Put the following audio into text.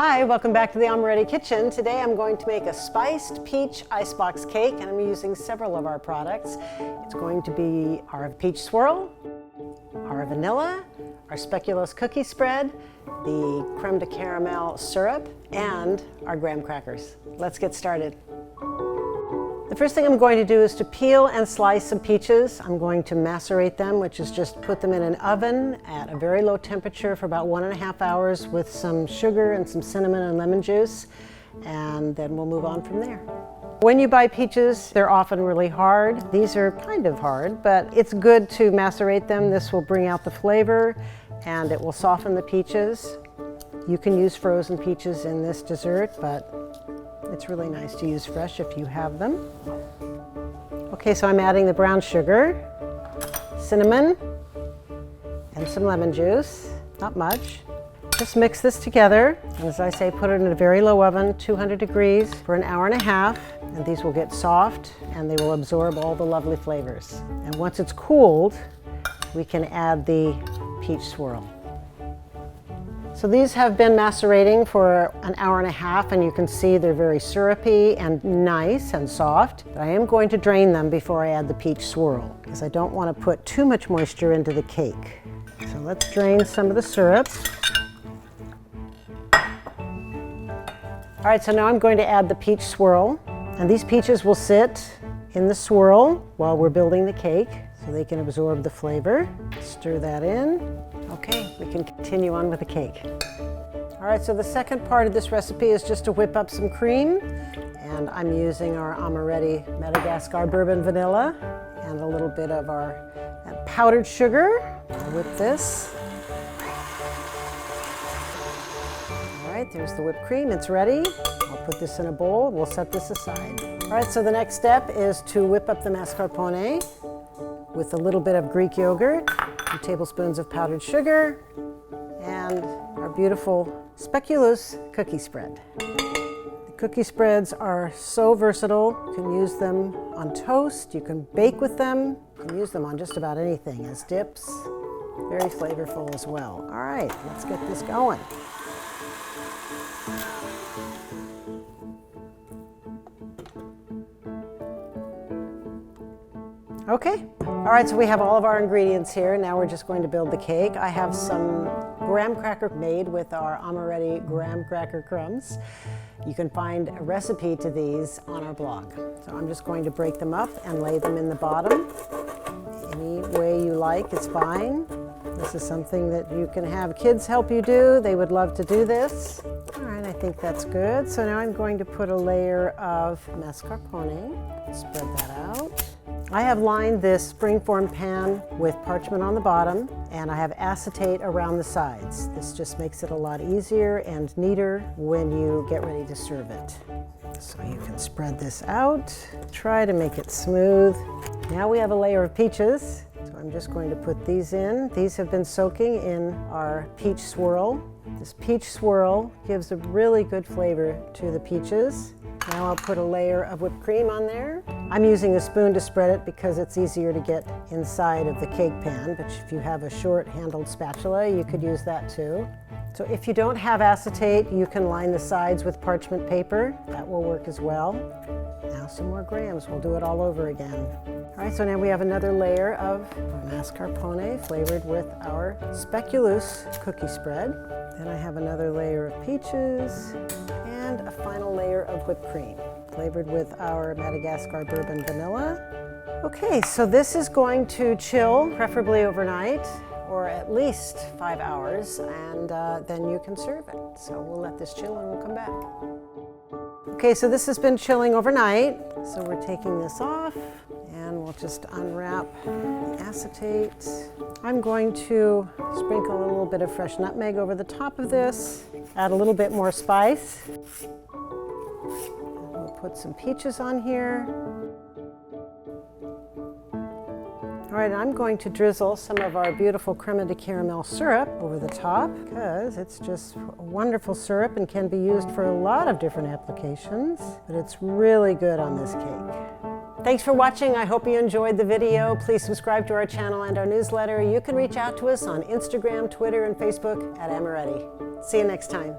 Hi, welcome back to the Amoretti kitchen. Today I'm going to make a spiced peach icebox cake, and I'm using several of our products. It's going to be our peach swirl, our vanilla, our speculoos cookie spread, the creme de caramel syrup, and our graham crackers. Let's get started. The first thing I'm going to do is to peel and slice some peaches. I'm going to macerate them, which is just put them in an oven at a very low temperature for about 1.5 hours with some sugar and some cinnamon and lemon juice, and then we'll move on from there. When you buy peaches, they're often really hard. These are kind of hard, but it's good to macerate them. This will bring out the flavor and it will soften the peaches. You can use frozen peaches in this dessert, but it's really nice to use fresh if you have them. Okay, so I'm adding the brown sugar, cinnamon, and some lemon juice, not much. Just mix this together. And as I say, put it in a very low oven, 200 degrees for an hour and a half, and these will get soft and they will absorb all the lovely flavors. And once it's cooled, we can add the peach swirl. So these have been macerating for an hour and a half, and you can see they're very syrupy and nice and soft. But I am going to drain them before I add the peach swirl because I don't want to put too much moisture into the cake. So let's drain some of the syrup. All right, so now I'm going to add the peach swirl, and these peaches will sit in the swirl while we're building the cake so they can absorb the flavor. Stir that in. Okay, we can continue on with the cake. All right, so the second part of this recipe is just to whip up some cream, and I'm using our Amoretti Madagascar bourbon vanilla and a little bit of our powdered sugar. I'll whip this. All right, there's the whipped cream, it's ready. I'll put this in a bowl, we'll set this aside. All right, so the next step is to whip up the mascarpone with a little bit of Greek yogurt, 2 tablespoons of powdered sugar, and our beautiful speculoos cookie spread. The cookie spreads are so versatile. You can use them on toast, you can bake with them, you can use them on just about anything as dips. Very flavorful as well. All right, let's get this going. Okay, all right, so we have all of our ingredients here. Now we're just going to build the cake. I have some graham cracker made with our Amoretti graham cracker crumbs. You can find a recipe to these on our blog. So I'm just going to break them up and lay them in the bottom. Any way you like is fine. This is something that you can have kids help you do. They would love to do this. All right, I think that's good. So now I'm going to put a layer of mascarpone. Spread that out. I have lined this springform pan with parchment on the bottom, and I have acetate around the sides. This just makes it a lot easier and neater when you get ready to serve it. So you can spread this out, try to make it smooth. Now we have a layer of peaches, so I'm just going to put these in. These have been soaking in our peach swirl. This peach swirl gives a really good flavor to the peaches. Now I'll put a layer of whipped cream on there. I'm using a spoon to spread it because it's easier to get inside of the cake pan, but if you have a short-handled spatula, you could use that too. So if you don't have acetate, you can line the sides with parchment paper. That will work as well. Now some more grahams. We'll do it all over again. All right, so now we have another layer of mascarpone flavored with our speculoos cookie spread. Then I have another layer of peaches and a final layer of whipped cream flavored with our Madagascar bourbon vanilla. Okay, so this is going to chill, preferably overnight, or at least 5 hours, and then you can serve it. So we'll let this chill and we'll come back. Okay, so this has been chilling overnight, so we're taking this off, and we'll just unwrap the acetate. I'm going to sprinkle a little bit of fresh nutmeg over the top of this, add a little bit more spice. We'll put some peaches on here. All right, I'm going to drizzle some of our beautiful creme de caramel syrup over the top because it's just a wonderful syrup and can be used for a lot of different applications, but it's really good on this cake. Thanks for watching. I hope you enjoyed the video. Please subscribe to our channel and our newsletter. You can reach out to us on Instagram, Twitter, and Facebook at Amoretti. See you next time.